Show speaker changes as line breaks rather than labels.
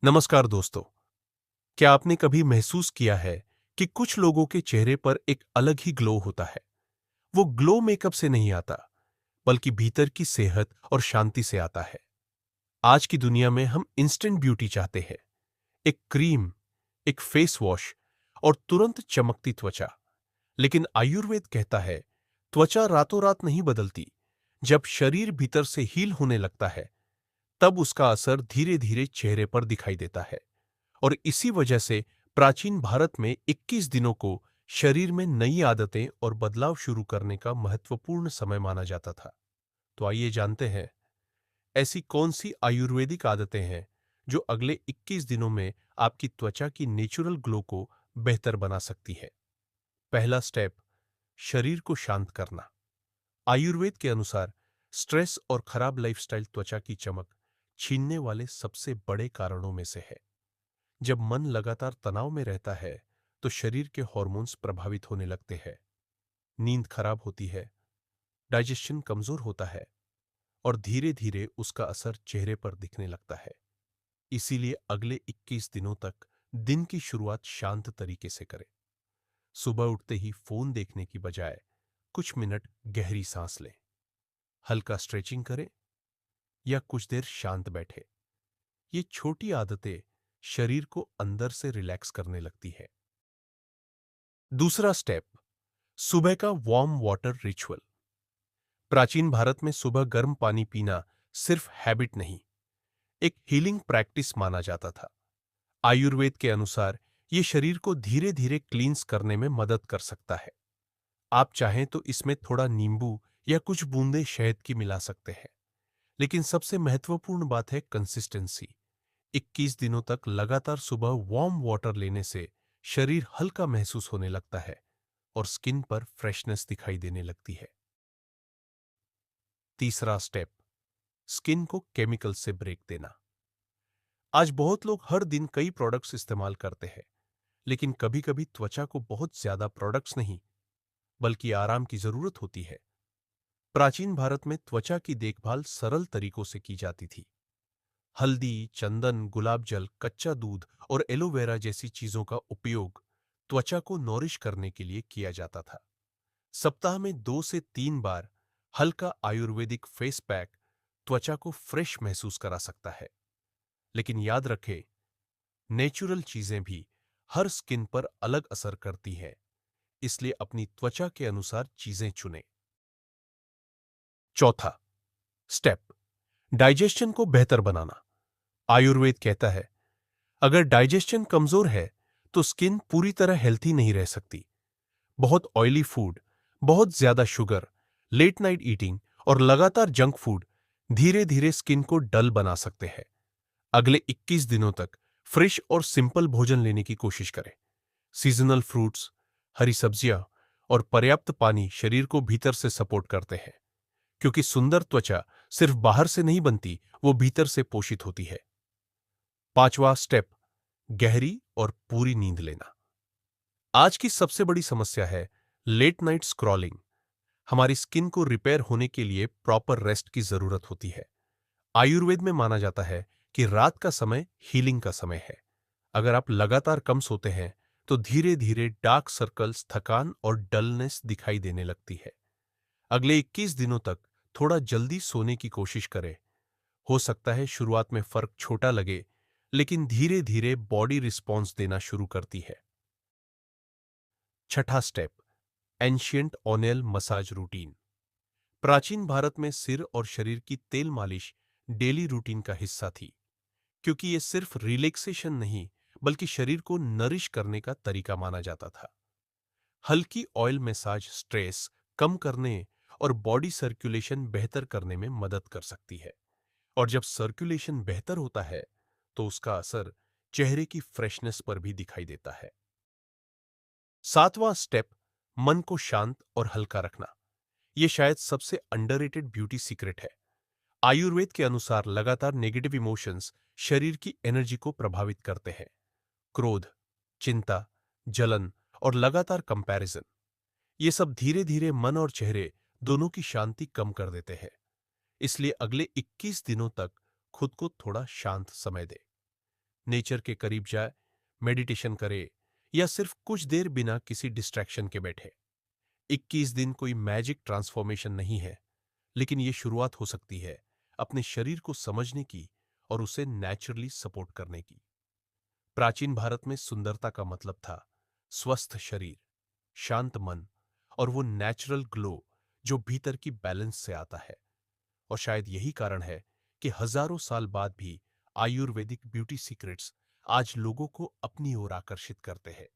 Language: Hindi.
नमस्कार दोस्तों। क्या आपने कभी महसूस किया है कि कुछ लोगों के चेहरे पर एक अलग ही ग्लो होता है? वो ग्लो मेकअप से नहीं आता, बल्कि भीतर की सेहत और शांति से आता है। आज की दुनिया में हम इंस्टेंट ब्यूटी चाहते हैं। एक क्रीम, एक फेस वॉश और तुरंत चमकती त्वचा। लेकिन आयुर्वेद कहता है, त्वचा रातों रात नहीं बदलती। जब शरीर भीतर से हील होने लगता है, तब उसका असर धीरे धीरे चेहरे पर दिखाई देता है। और इसी वजह से प्राचीन भारत में 21 दिनों को शरीर में नई आदतें और बदलाव शुरू करने का महत्वपूर्ण समय माना जाता था। तो आइए जानते हैं, ऐसी कौन सी आयुर्वेदिक आदतें हैं जो अगले 21 दिनों में आपकी त्वचा की नेचुरल ग्लो को बेहतर बना सकती है। पहला स्टेप, शरीर को शांत करना। आयुर्वेद के अनुसार स्ट्रेस और खराब लाइफस्टाइल त्वचा की चमक छीनने वाले सबसे बड़े कारणों में से है। जब मन लगातार तनाव में रहता है, तो शरीर के हार्मोन्स प्रभावित होने लगते हैं। नींद खराब होती है, डाइजेशन कमजोर होता है और धीरे धीरे उसका असर चेहरे पर दिखने लगता है। इसीलिए अगले 21 दिनों तक दिन की शुरुआत शांत तरीके से करें। सुबह उठते ही फोन देखने की बजाय कुछ मिनट गहरी सांस लें, हल्का स्ट्रेचिंग करें या कुछ देर शांत बैठे। ये छोटी आदतें शरीर को अंदर से रिलैक्स करने लगती है। दूसरा स्टेप, सुबह का वार्म वाटर रिचुअल। प्राचीन भारत में सुबह गर्म पानी पीना सिर्फ हैबिट नहीं, एक हीलिंग प्रैक्टिस माना जाता था। आयुर्वेद के अनुसार यह शरीर को धीरे धीरे क्लींस करने में मदद कर सकता है। आप चाहें तो इसमें थोड़ा नींबू या कुछ बूंदे शहद की मिला सकते हैं। लेकिन सबसे महत्वपूर्ण बात है कंसिस्टेंसी। 21 दिनों तक लगातार सुबह वार्म वाटर लेने से शरीर हल्का महसूस होने लगता है और स्किन पर फ्रेशनेस दिखाई देने लगती है। तीसरा स्टेप, स्किन को केमिकल से ब्रेक देना। आज बहुत लोग हर दिन कई प्रोडक्ट्स इस्तेमाल करते हैं, लेकिन कभी-कभी त्वचा को बहुत ज्यादा प्रोडक्ट्स नहीं, बल्कि आराम की जरूरत होती है। प्राचीन भारत में त्वचा की देखभाल सरल तरीकों से की जाती थी। हल्दी, चंदन, गुलाब जल, कच्चा दूध और एलोवेरा जैसी चीजों का उपयोग त्वचा को नॉरिश करने के लिए किया जाता था। सप्ताह में 2 से 3 बार हल्का आयुर्वेदिक फेस पैक त्वचा को फ्रेश महसूस करा सकता है। लेकिन याद रखें, नेचुरल चीजें भी हर स्किन पर अलग असर करती हैं, इसलिए अपनी त्वचा के अनुसार चीजें चुनें। चौथा स्टेप, डाइजेशन को बेहतर बनाना। आयुर्वेद कहता है, अगर डाइजेशन कमजोर है, तो स्किन पूरी तरह हेल्थी नहीं रह सकती। बहुत ऑयली फूड, बहुत ज्यादा शुगर, लेट नाइट ईटिंग और लगातार जंक फूड धीरे धीरे स्किन को डल बना सकते हैं। अगले 21 दिनों तक फ्रेश और सिंपल भोजन लेने की कोशिश करें। सीजनल फ्रूट्स, हरी सब्जियां और पर्याप्त पानी शरीर को भीतर से सपोर्ट करते हैं, क्योंकि सुंदर त्वचा सिर्फ बाहर से नहीं बनती, वो भीतर से पोषित होती है। पांचवा स्टेप, गहरी और पूरी नींद लेना। आज की सबसे बड़ी समस्या है लेट नाइट स्क्रॉलिंग। हमारी स्किन को रिपेयर होने के लिए प्रॉपर रेस्ट की जरूरत होती है। आयुर्वेद में माना जाता है कि रात का समय हीलिंग का समय है। अगर आप लगातार कम सोते हैं, तो धीरे धीरे डार्क सर्कल्स, थकान और डलनेस दिखाई देने लगती है। अगले 21 दिनों तक थोड़ा जल्दी सोने की कोशिश करें। हो सकता है शुरुआत में फर्क छोटा लगे, लेकिन धीरे धीरे बॉडी रिस्पॉन्स देना शुरू करती है। छठा step, ancient O'Neill massage routine. प्राचीन भारत में सिर और शरीर की तेल मालिश डेली रूटीन का हिस्सा थी, क्योंकि यह सिर्फ रिलैक्सेशन नहीं, बल्कि शरीर को नरिश करने का तरीका माना जाता था। हल्की ऑयल मसाज स्ट्रेस कम करने और बॉडी सर्कुलेशन बेहतर करने में मदद कर सकती है। और जब सर्कुलेशन बेहतर होता है, तो उसका असर चेहरे की फ्रेशनेस पर भी दिखाई देता है। सातवां स्टेप, मन को शांत और हल्का रखना। यह शायद सबसे अंडररेटेड ब्यूटी सीक्रेट है। आयुर्वेद के अनुसार लगातार नेगेटिव इमोशंस शरीर की एनर्जी को प्रभावित करते हैं। क्रोध, चिंता, जलन और लगातार कंपैरिजन, ये सब धीरे धीरे मन और चेहरे दोनों की शांति कम कर देते हैं। इसलिए अगले 21 दिनों तक खुद को थोड़ा शांत समय दें। नेचर के करीब जाए, मेडिटेशन करे या सिर्फ कुछ देर बिना किसी डिस्ट्रैक्शन के बैठे। 21 दिन कोई मैजिक ट्रांसफॉर्मेशन नहीं है, लेकिन यह शुरुआत हो सकती है अपने शरीर को समझने की और उसे नेचुरली सपोर्ट करने की। प्राचीन भारत में सुंदरता का मतलब था स्वस्थ शरीर, शांत मन और वो नेचुरल ग्लो जो भीतर की बैलेंस से आता है। और शायद यही कारण है कि हजारों साल बाद भी आयुर्वेदिक ब्यूटी सीक्रेट्स आज लोगों को अपनी ओर आकर्षित करते हैं।